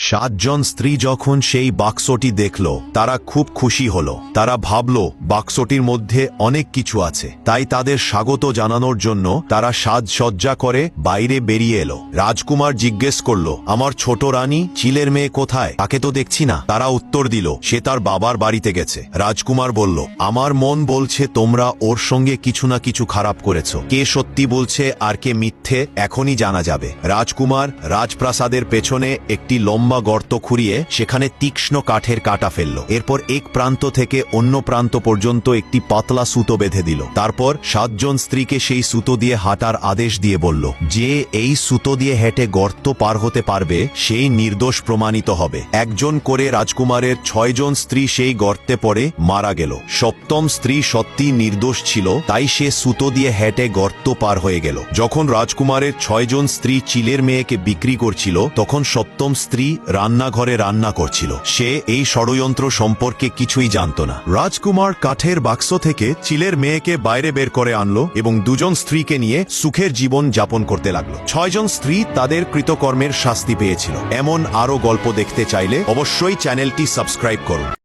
সাতজন স্ত্রী যখন সেই বাক্সটি দেখল তারা খুব খুশি হল। তারা ভাবল বাক্সটির মধ্যে অনেক কিছু আছে, তাই তাদের স্বাগত জানানোর জন্য তারা সাজসজ্জা করে বাইরে বেরিয়ে এলো। রাজকুমার জিজ্ঞেস করল, আমার ছোট রানী চিলের মেয়ে কোথায়? তাকে তো দেখছি না। তারা উত্তর দিল, সে তার বাবার বাড়িতে গেছে। রাজকুমার বলল, আমার মন বলছে তোমরা ওর সঙ্গে কিছু না কিছু খারাপ করেছ। কে সত্যি বলছে আর কে মিথ্যে এখনই জানা যাবে। রাজকুমার রাজপ্রাসাদের পেছনে একটি লম্বা গর্ত খুঁড়িয়ে সেখানে তীক্ষ্ণ কাঠের কাঁটা ফেলল। এরপর এক প্রান্ত থেকে অন্য প্রান্ত পর্যন্ত একটি পাতলা সুতো বেঁধে দিল। তারপর সাতজন স্ত্রীকে সেই সুতো দিয়ে হাঁটার আদেশ দিয়ে বলল, যে এই সুতো দিয়ে হেঁটে গর্ত পার হতে পারবে সেই নির্দোষ প্রমাণিত হবে। একজন করে রাজকুমারের 6 জন স্ত্রী সেই গর্তে পড়ে মারা গেল। সপ্তম স্ত্রী সত্যি নির্দোষ ছিল, তাই সে সুতো দিয়ে হেঁটে গর্ত পার হয়ে গেল। যখন রাজকুমারের 6 জন স্ত্রী চিলের মেয়েকে বিক্রি করছিল, তখন সপ্তম স্ত্রী রান্নাঘরে রান্না করছিল। সে এই ষড়যন্ত্র সম্পর্কে কিছুই জানত না। রাজকুমার কাঠের বাক্স থেকে চিলের মেয়েকে বাইরে বের করে আনলো এবং 2 জন স্ত্রীকে নিয়ে সুখের জীবন যাপন করতে লাগলো। 6 জন স্ত্রী তাদের কৃতকর্মের শাস্তি পেয়েছিল। এমন আরো গল্প দেখতে চাইলে অবশ্যই চ্যানেলটি সাবস্ক্রাইব করুন।